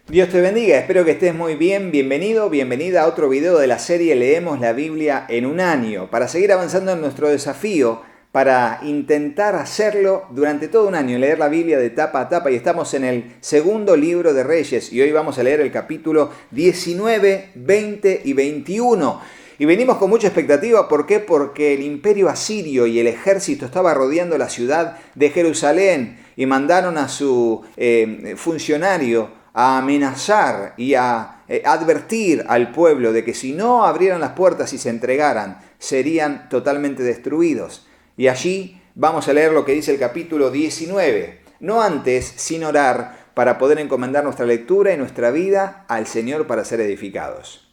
Dios te bendiga, espero que estés muy bien. Bienvenido, bienvenida a otro video de la serie Leemos la Biblia en un año, para seguir avanzando en nuestro desafío, para intentar hacerlo durante todo un año, leer la Biblia de tapa a tapa, y estamos en el segundo libro de Reyes, y hoy vamos a leer el capítulo 19, 20 y 21. Y venimos con mucha expectativa, ¿por qué? Porque el imperio asirio y el ejército estaba rodeando la ciudad de Jerusalén, y mandaron a su funcionario a amenazar y a advertir al pueblo de que si no abrieran las puertas y se entregaran, serían totalmente destruidos. Y allí vamos a leer lo que dice el capítulo 19, no antes sin orar para poder encomendar nuestra lectura y nuestra vida al Señor para ser edificados.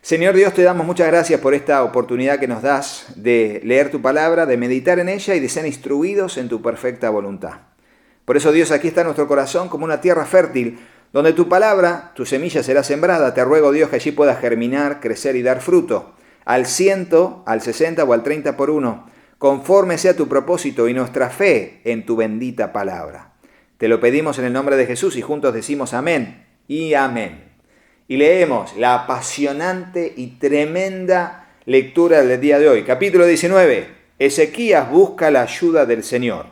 Señor Dios, te damos muchas gracias por esta oportunidad que nos das de leer tu palabra, de meditar en ella y de ser instruidos en tu perfecta voluntad. Por eso, Dios, aquí está nuestro corazón como una tierra fértil, donde tu palabra, tu semilla será sembrada. Te ruego, Dios, que allí pueda germinar, crecer y dar fruto, al 100, al 60 o al 30 por uno, conforme sea tu propósito y nuestra fe en tu bendita palabra. Te lo pedimos en el nombre de Jesús y juntos decimos amén y amén. Y leemos la apasionante y tremenda lectura del día de hoy. Capítulo 19. Ezequías busca la ayuda del Señor.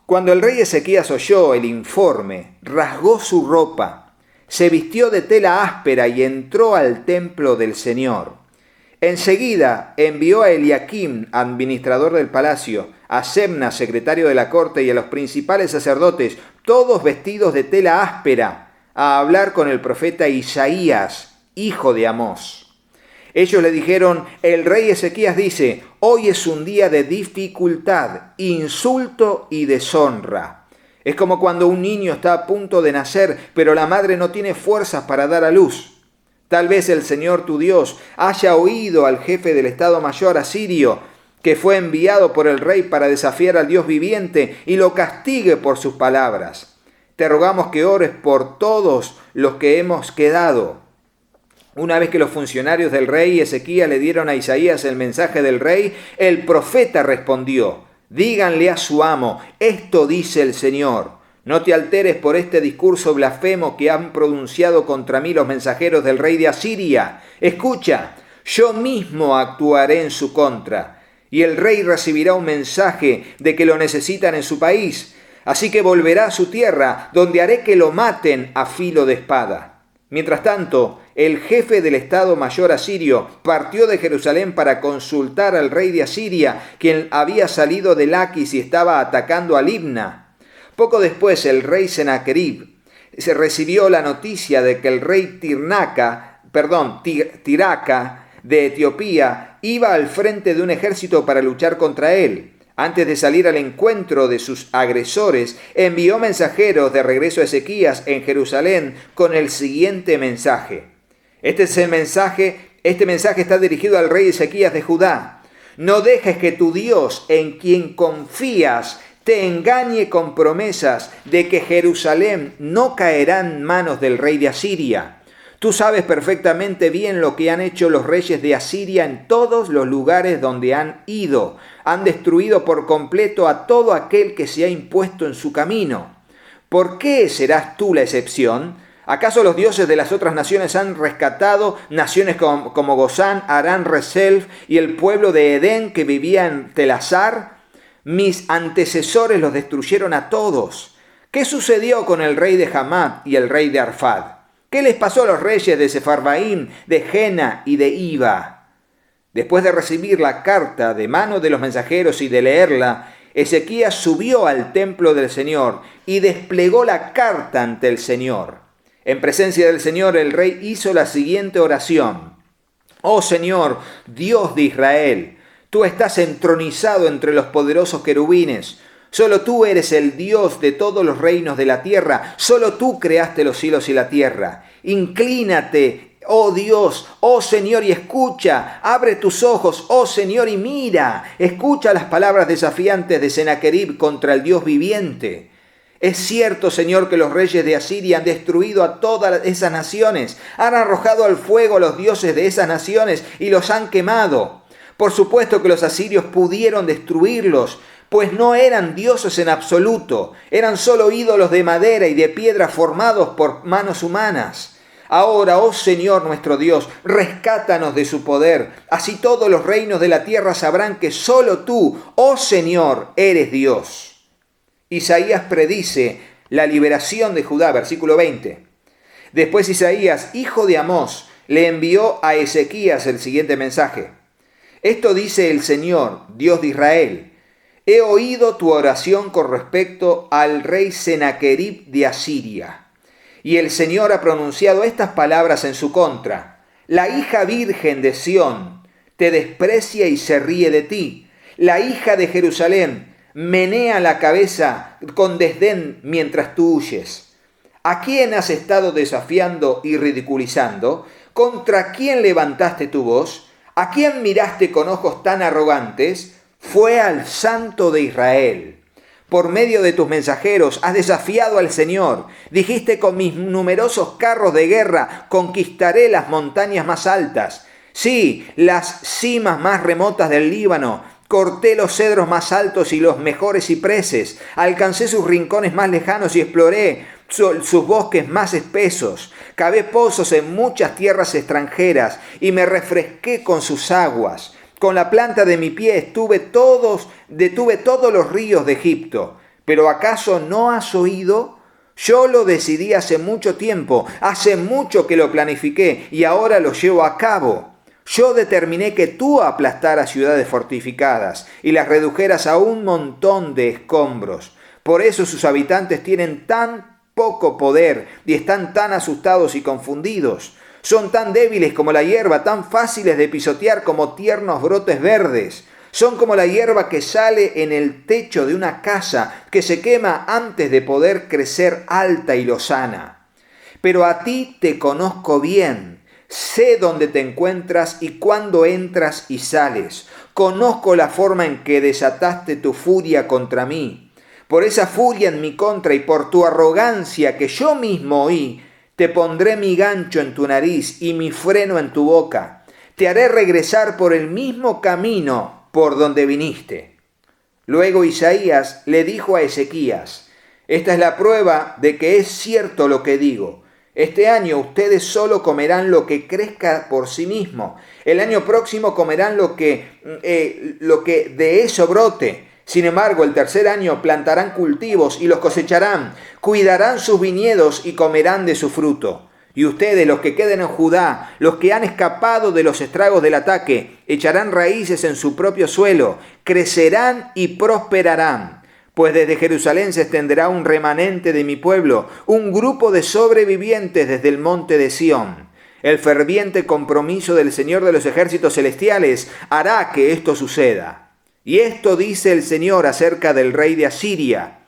Cuando el rey Ezequías oyó el informe, rasgó su ropa, se vistió de tela áspera y entró al templo del Señor. Enseguida envió a Eliaquim, administrador del palacio, a Sebna, secretario de la corte, y a los principales sacerdotes, todos vestidos de tela áspera, a hablar con el profeta Isaías, hijo de Amós. Ellos le dijeron: el rey Ezequías dice, hoy es un día de dificultad, insulto y deshonra. Es como cuando un niño está a punto de nacer, pero la madre no tiene fuerzas para dar a luz. Tal vez el Señor tu Dios haya oído al jefe del Estado Mayor asirio, que fue enviado por el rey para desafiar al Dios viviente, y lo castigue por sus palabras. Te rogamos que ores por todos los que hemos quedado. Una vez que los funcionarios del rey Ezequías le dieron a Isaías el mensaje del rey, el profeta respondió: díganle a su amo, esto dice el Señor, no te alteres por este discurso blasfemo que han pronunciado contra mí los mensajeros del rey de Asiria. Escucha, yo mismo actuaré en su contra, y el rey recibirá un mensaje de que lo necesitan en su país, así que volverá a su tierra, donde haré que lo maten a filo de espada. Mientras tanto, el jefe del Estado Mayor asirio partió de Jerusalén para consultar al rey de Asiria, quien había salido de Laquis y estaba atacando a Libna. Poco después, el rey Sennacherib se recibió la noticia de que el rey Tiraca de Etiopía iba al frente de un ejército para luchar contra él. Antes de salir al encuentro de sus agresores, envió mensajeros de regreso a Ezequías en Jerusalén con el siguiente mensaje. Este mensaje está dirigido al rey Ezequías de Judá. No dejes que tu Dios, en quien confías, te engañe con promesas de que Jerusalén no caerá en manos del rey de Asiria. Tú sabes perfectamente bien lo que han hecho los reyes de Asiria en todos los lugares donde han ido. Han destruido por completo a todo aquel que se ha impuesto en su camino. ¿Por qué serás tú la excepción? ¿Acaso los dioses de las otras naciones han rescatado naciones como Gozán, Harán, Reself y el pueblo de Edén que vivía en Telasar? Mis antecesores los destruyeron a todos. ¿Qué sucedió con el rey de Hamat y el rey de Arfad? ¿Qué les pasó a los reyes de Sefarvaim, de Jena y de Iva? Después de recibir la carta de mano de los mensajeros y de leerla, Ezequías subió al templo del Señor y desplegó la carta ante el Señor. En presencia del Señor, el rey hizo la siguiente oración: oh Señor, Dios de Israel, tú estás entronizado entre los poderosos querubines. Solo tú eres el Dios de todos los reinos de la tierra. Solo tú creaste los cielos y la tierra. Inclínate, oh Dios, oh Señor, y escucha. Abre tus ojos, oh Señor, y mira. Escucha las palabras desafiantes de Sennacherib contra el Dios viviente. Es cierto, Señor, que los reyes de Asiria han destruido a todas esas naciones. Han arrojado al fuego a los dioses de esas naciones y los han quemado. Por supuesto que los asirios pudieron destruirlos, pues no eran dioses en absoluto, eran solo ídolos de madera y de piedra formados por manos humanas. Ahora, oh Señor nuestro Dios, rescátanos de su poder. Así todos los reinos de la tierra sabrán que solo tú, oh Señor, eres Dios. Isaías predice la liberación de Judá, versículo 20. Después Isaías, hijo de Amós, le envió a Ezequías el siguiente mensaje. Esto dice el Señor, Dios de Israel. He oído tu oración con respecto al rey Senaquerib de Asiria. Y el Señor ha pronunciado estas palabras en su contra. La hija virgen de Sión te desprecia y se ríe de ti. La hija de Jerusalén menea la cabeza con desdén mientras tú huyes. ¿A quién has estado desafiando y ridiculizando? ¿Contra quién levantaste tu voz? ¿A quién miraste con ojos tan arrogantes? Fue al Santo de Israel. Por medio de tus mensajeros has desafiado al Señor. Dijiste, con mis numerosos carros de guerra conquistaré las montañas más altas. Sí, las cimas más remotas del Líbano. Corté los cedros más altos y los mejores cipreses. Alcancé sus rincones más lejanos y exploré sus bosques más espesos. Cavé pozos en muchas tierras extranjeras y me refresqué con sus aguas. Con la planta de mi pie detuve todos los ríos de Egipto. ¿Pero acaso no has oído? Yo lo decidí hace mucho tiempo, hace mucho que lo planifiqué y ahora lo llevo a cabo. Yo determiné que tú aplastaras ciudades fortificadas y las redujeras a un montón de escombros. Por eso sus habitantes tienen tan poco poder y están tan asustados y confundidos. Son tan débiles como la hierba, tan fáciles de pisotear como tiernos brotes verdes. Son como la hierba que sale en el techo de una casa, que se quema antes de poder crecer alta y lozana. Pero a ti te conozco bien. Sé dónde te encuentras y cuándo entras y sales. Conozco la forma en que desataste tu furia contra mí. Por esa furia en mi contra y por tu arrogancia que yo mismo oí, te pondré mi gancho en tu nariz y mi freno en tu boca. Te haré regresar por el mismo camino por donde viniste. Luego Isaías le dijo a Ezequías, esta es la prueba de que es cierto lo que digo. Este año ustedes solo comerán lo que crezca por sí mismo. El año próximo comerán lo que de eso brote. Sin embargo, el tercer año plantarán cultivos y los cosecharán, cuidarán sus viñedos y comerán de su fruto. Y ustedes, los que queden en Judá, los que han escapado de los estragos del ataque, echarán raíces en su propio suelo, crecerán y prosperarán. Pues desde Jerusalén se extenderá un remanente de mi pueblo, un grupo de sobrevivientes desde el monte de Sión. El ferviente compromiso del Señor de los ejércitos celestiales hará que esto suceda. Y esto dice el Señor acerca del rey de Asiria.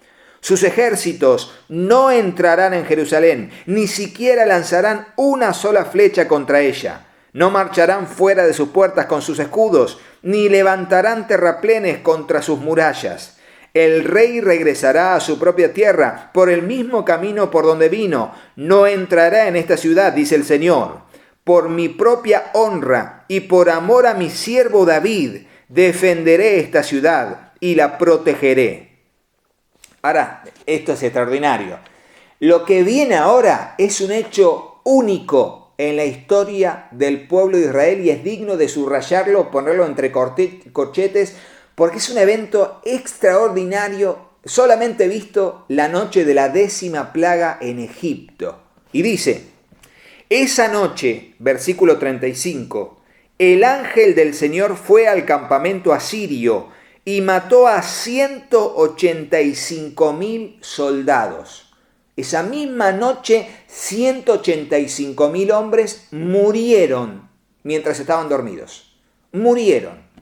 Sus ejércitos no entrarán en Jerusalén, ni siquiera lanzarán una sola flecha contra ella. No marcharán fuera de sus puertas con sus escudos, ni levantarán terraplenes contra sus murallas. El rey regresará a su propia tierra por el mismo camino por donde vino. No entrará en esta ciudad, dice el Señor. Por mi propia honra y por amor a mi siervo David, defenderé esta ciudad y la protegeré. Ahora, esto es extraordinario. Lo que viene ahora es un hecho único en la historia del pueblo de Israel y es digno de subrayarlo, ponerlo entre corchetes, porque es un evento extraordinario, solamente visto la noche de la 10ª plaga en Egipto. Y dice, esa noche, versículo 35, el ángel del Señor fue al campamento asirio y mató a 185.000 soldados. Esa misma noche, 185.000 hombres murieron mientras estaban dormidos. Murieron.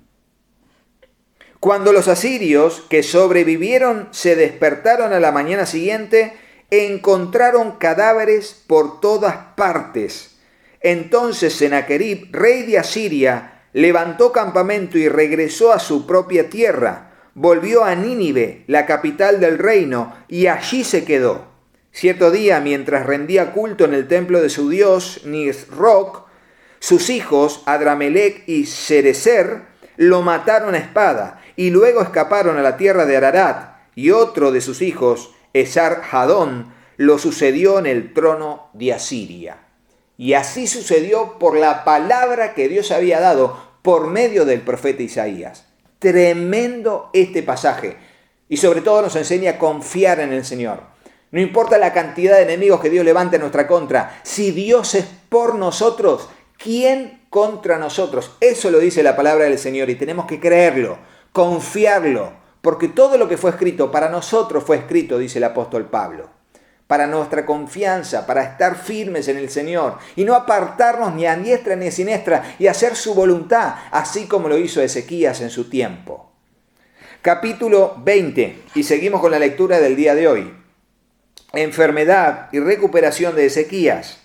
Cuando los asirios que sobrevivieron se despertaron a la mañana siguiente, encontraron cadáveres por todas partes. Entonces Senaquerib, rey de Asiria, levantó campamento y regresó a su propia tierra. Volvió a Nínive, la capital del reino, y allí se quedó. Cierto día, mientras rendía culto en el templo de su dios Nisroch, sus hijos, Adramelech y Serecer, lo mataron a espada. y luego escaparon a la tierra de Ararat, y otro de sus hijos, Esar-Hadón, lo sucedió en el trono de Asiria. Y así sucedió por la palabra que Dios había dado por medio del profeta Isaías. Tremendo este pasaje. Y sobre todo nos enseña a confiar en el Señor. No importa la cantidad de enemigos que Dios levante en nuestra contra. Si Dios es por nosotros, ¿quién contra nosotros? Eso lo dice la palabra del Señor y tenemos que creerlo, confiarlo. Porque todo lo que fue escrito para nosotros fue escrito, dice el apóstol Pablo. Para nuestra confianza, para estar firmes en el Señor y no apartarnos ni a diestra ni a siniestra y hacer su voluntad, así como lo hizo Ezequías en su tiempo. Capítulo 20, y seguimos con la lectura del día de hoy. Enfermedad y recuperación de Ezequías.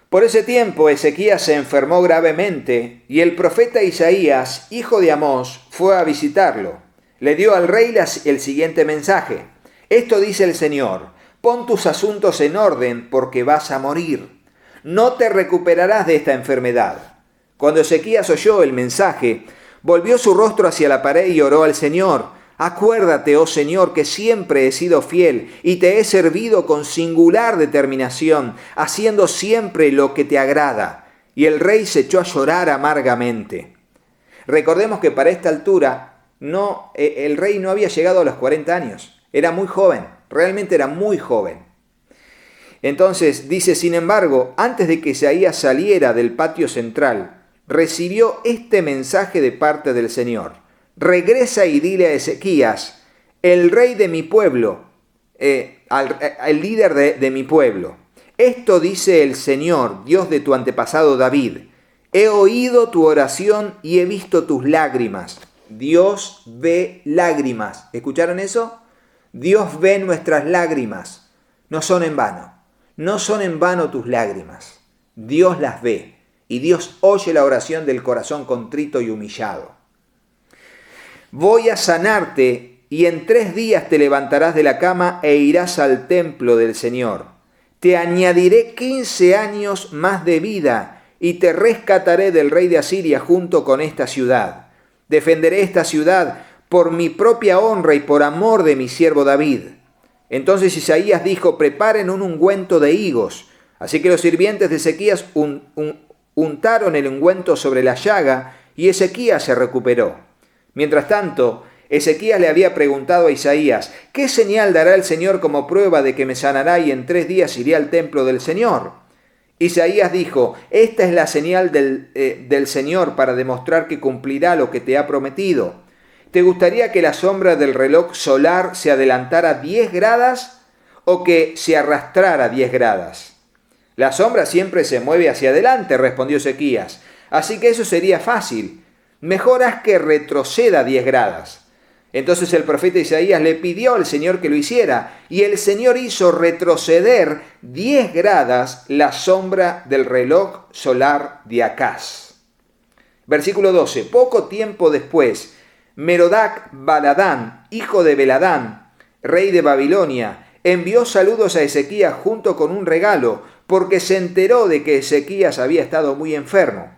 Por ese tiempo Ezequías se enfermó gravemente y el profeta Isaías, hijo de Amós, fue a visitarlo. Le dio al rey el siguiente mensaje. Esto dice el Señor. Pon tus asuntos en orden porque vas a morir. No te recuperarás de esta enfermedad. Cuando Ezequías oyó el mensaje, volvió su rostro hacia la pared y oró al Señor. Acuérdate, oh Señor, que siempre he sido fiel y te he servido con singular determinación, haciendo siempre lo que te agrada. Y el rey se echó a llorar amargamente. Recordemos que para esta altura el rey no había llegado a los 40 años. Era muy joven. Realmente era muy joven. Entonces dice, sin embargo, antes de que Isaías saliera del patio central, recibió este mensaje de parte del Señor. Regresa y dile a Ezequías, el rey de mi pueblo, el líder de mi pueblo. Esto dice el Señor, Dios de tu antepasado David. He oído tu oración y he visto tus lágrimas. Dios ve lágrimas. ¿Escucharon eso? Dios ve nuestras lágrimas, no son en vano, no son en vano tus lágrimas. Dios las ve y Dios oye la oración del corazón contrito y humillado. Voy a sanarte y en 3 días te levantarás de la cama e irás al templo del Señor. Te añadiré 15 años más de vida y te rescataré del rey de Asiria junto con esta ciudad. Defenderé esta ciudad por mi propia honra y por amor de mi siervo David. Entonces Isaías dijo, preparen un ungüento de higos. Así que los sirvientes de Ezequías untaron el ungüento sobre la llaga y Ezequías se recuperó. Mientras tanto, Ezequías le había preguntado a Isaías, ¿qué señal dará el Señor como prueba de que me sanará y en 3 días iré al templo del Señor? Isaías dijo, esta es la señal del Señor para demostrar que cumplirá lo que te ha prometido. ¿Te gustaría que la sombra del reloj solar se adelantara 10 gradas o que se arrastrara 10 gradas? La sombra siempre se mueve hacia adelante, respondió Ezequías. Así que eso sería fácil. Mejor haz que retroceda 10 gradas. Entonces el profeta Isaías le pidió al Señor que lo hiciera, y el Señor hizo retroceder 10 gradas la sombra del reloj solar de Acaz. Versículo 12. Poco tiempo después, Merodach-Baladán, hijo de Beladán, rey de Babilonia, envió saludos a Ezequías junto con un regalo, porque se enteró de que Ezequías había estado muy enfermo.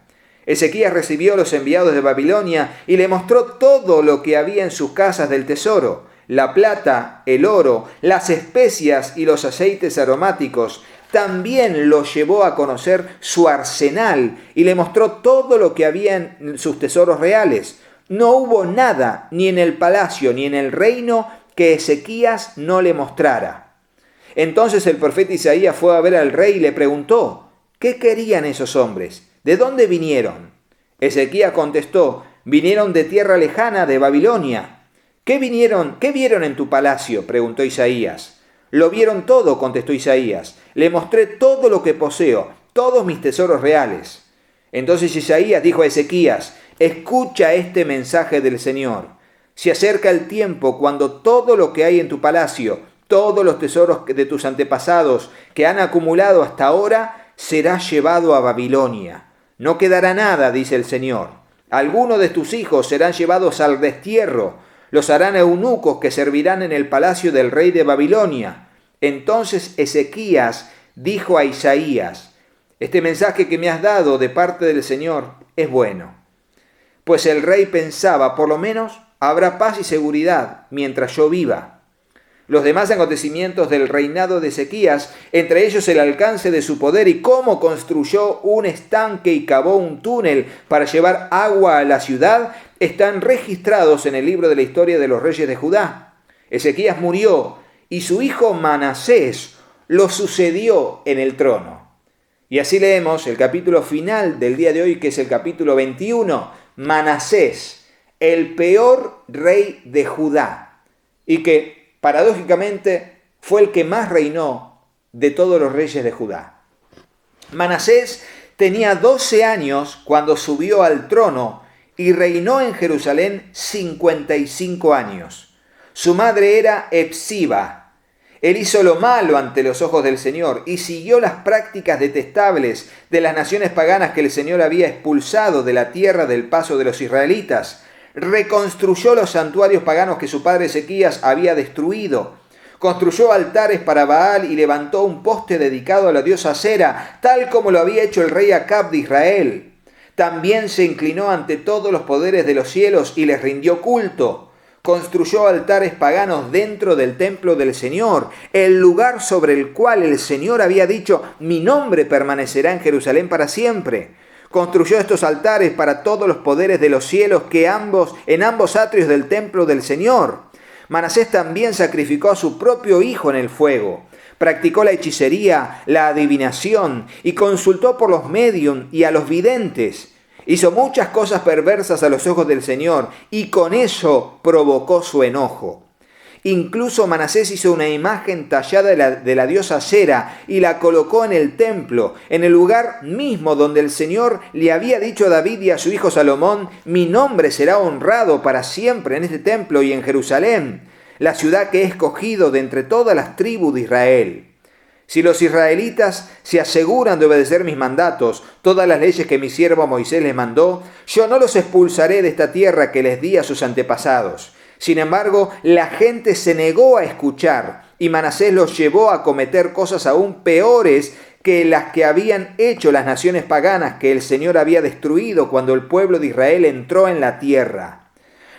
Ezequías recibió a los enviados de Babilonia y le mostró todo lo que había en sus casas del tesoro, la plata, el oro, las especias y los aceites aromáticos. También lo llevó a conocer su arsenal y le mostró todo lo que había en sus tesoros reales. No hubo nada, ni en el palacio ni en el reino, que Ezequías no le mostrara. Entonces el profeta Isaías fue a ver al rey y le preguntó, ¿qué querían esos hombres? ¿De dónde vinieron? Ezequías contestó, vinieron de tierra lejana, de Babilonia. ¿Qué vieron en tu palacio?, preguntó Isaías. Lo vieron todo, contestó Isaías. Le mostré todo lo que poseo, todos mis tesoros reales. Entonces Isaías dijo a Ezequías, escucha este mensaje del Señor. Se acerca el tiempo cuando todo lo que hay en tu palacio, todos los tesoros de tus antepasados que han acumulado hasta ahora, será llevado a Babilonia. No quedará nada, dice el Señor. Algunos de tus hijos serán llevados al destierro. Los harán eunucos que servirán en el palacio del rey de Babilonia. Entonces Ezequías dijo a Isaías, este mensaje que me has dado de parte del Señor es bueno. Pues el rey pensaba, por lo menos habrá paz y seguridad mientras yo viva. Los demás acontecimientos del reinado de Ezequías, entre ellos el alcance de su poder y cómo construyó un estanque y cavó un túnel para llevar agua a la ciudad, están registrados en el libro de la historia de los reyes de Judá. Ezequías murió y su hijo Manasés lo sucedió en el trono. Y así leemos el capítulo final del día de hoy, que es el capítulo 21, Manasés, el peor rey de Judá, y que paradójicamente fue el que más reinó de todos los reyes de Judá. Manasés tenía 12 años cuando subió al trono y reinó en Jerusalén 55 años. Su madre era Hepsiba. Él hizo lo malo ante los ojos del Señor y siguió las prácticas detestables de las naciones paganas que el Señor había expulsado de la tierra del paso de los israelitas. Reconstruyó los santuarios paganos que su padre Ezequías había destruido. Construyó altares para Baal y levantó un poste dedicado a la diosa Asera, tal como lo había hecho el rey Acab de Israel. También se inclinó ante todos los poderes de los cielos y les rindió culto. Construyó altares paganos dentro del templo del Señor, el lugar sobre el cual el Señor había dicho: mi nombre permanecerá en Jerusalén para siempre. Construyó estos altares para todos los poderes de los cielos en ambos atrios del templo del Señor. Manasés también sacrificó a su propio hijo en el fuego. Practicó la hechicería, la adivinación y consultó por los médium y a los videntes. Hizo muchas cosas perversas a los ojos del Señor y con eso provocó su enojo. Incluso Manasés hizo una imagen tallada de la diosa Asera y la colocó en el templo, en el lugar mismo donde el Señor le había dicho a David y a su hijo Salomón: mi nombre será honrado para siempre en este templo y en Jerusalén, la ciudad que he escogido de entre todas las tribus de Israel. Si los israelitas se aseguran de obedecer mis mandatos, todas las leyes que mi siervo Moisés les mandó, yo no los expulsaré de esta tierra que les di a sus antepasados. Sin embargo, la gente se negó a escuchar y Manasés los llevó a cometer cosas aún peores que las que habían hecho las naciones paganas que el Señor había destruido cuando el pueblo de Israel entró en la tierra.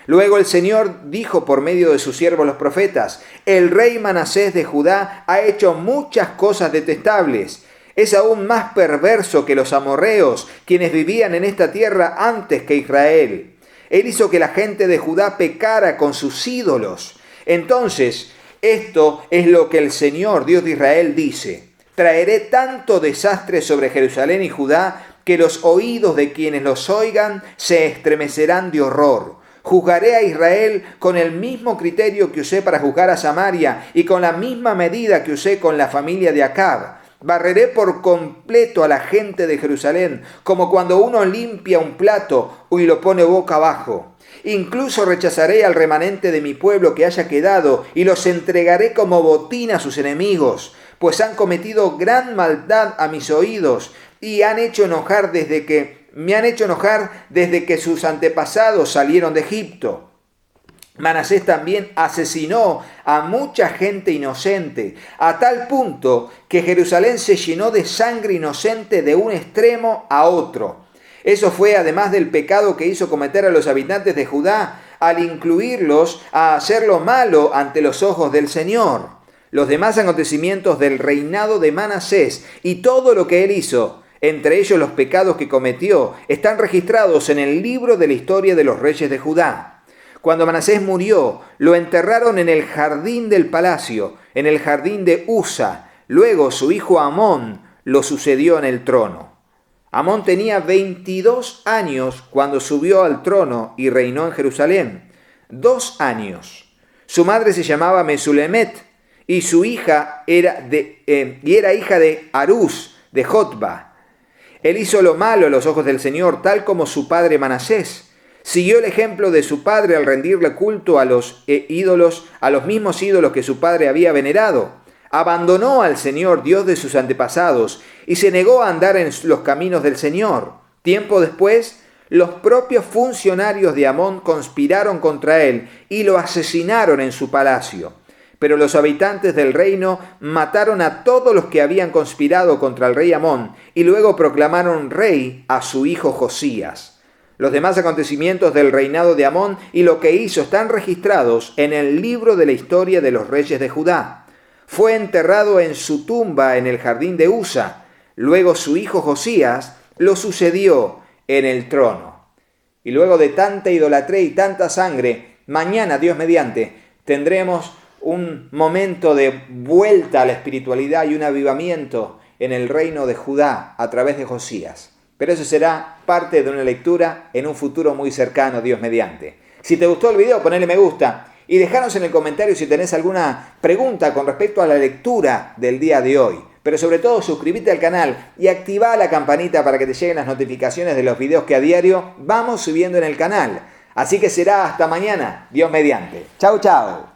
Luego el Señor dijo por medio de sus siervos los profetas: el rey Manasés de Judá ha hecho muchas cosas detestables. Es aún más perverso que los amorreos, quienes vivían en esta tierra antes que Israel. Él hizo que la gente de Judá pecara con sus ídolos. Entonces, esto es lo que el Señor, Dios de Israel, dice: traeré tanto desastre sobre Jerusalén y Judá que los oídos de quienes los oigan se estremecerán de horror. Juzgaré a Israel con el mismo criterio que usé para juzgar a Samaria y con la misma medida que usé con la familia de Acab. Barreré por completo a la gente de Jerusalén, como cuando uno limpia un plato y lo pone boca abajo. Incluso rechazaré al remanente de mi pueblo que haya quedado y los entregaré como botín a sus enemigos, pues han cometido gran maldad a mis oídos y me han hecho enojar desde que sus antepasados salieron de Egipto. Manasés también asesinó a mucha gente inocente, a tal punto que Jerusalén se llenó de sangre inocente de un extremo a otro. Eso fue además del pecado que hizo cometer a los habitantes de Judá al incluirlos a hacer lo malo ante los ojos del Señor. Los demás acontecimientos del reinado de Manasés y todo lo que él hizo, entre ellos los pecados que cometió, están registrados en el libro de la historia de los reyes de Judá. Cuando Manasés murió, lo enterraron en el jardín del palacio, en el jardín de Usa. Luego su hijo Amón lo sucedió en el trono. Amón tenía 22 años cuando subió al trono y reinó en Jerusalén. 2 años. Su madre se llamaba Mesulemet y su hija era hija de Harús, de Jotba. Él hizo lo malo a los ojos del Señor, tal como su padre Manasés. Siguió el ejemplo de su padre al rendirle culto a los ídolos, a los mismos ídolos que su padre había venerado. Abandonó al Señor, Dios de sus antepasados, y se negó a andar en los caminos del Señor. Tiempo después, los propios funcionarios de Amón conspiraron contra él y lo asesinaron en su palacio. Pero los habitantes del reino mataron a todos los que habían conspirado contra el rey Amón y luego proclamaron rey a su hijo Josías. Los demás acontecimientos del reinado de Amón y lo que hizo están registrados en el libro de la historia de los reyes de Judá. Fue enterrado en su tumba en el jardín de Usa. Luego su hijo Josías lo sucedió en el trono. Y luego de tanta idolatría y tanta sangre, mañana, Dios mediante, tendremos un momento de vuelta a la espiritualidad y un avivamiento en el reino de Judá a través de Josías. Pero eso será parte de una lectura en un futuro muy cercano, Dios mediante. Si te gustó el video, ponle me gusta y dejanos en el comentario si tenés alguna pregunta con respecto a la lectura del día de hoy. Pero sobre todo suscríbete al canal y activa la campanita para que te lleguen las notificaciones de los videos que a diario vamos subiendo en el canal. Así que será hasta mañana, Dios mediante. Chau, chau.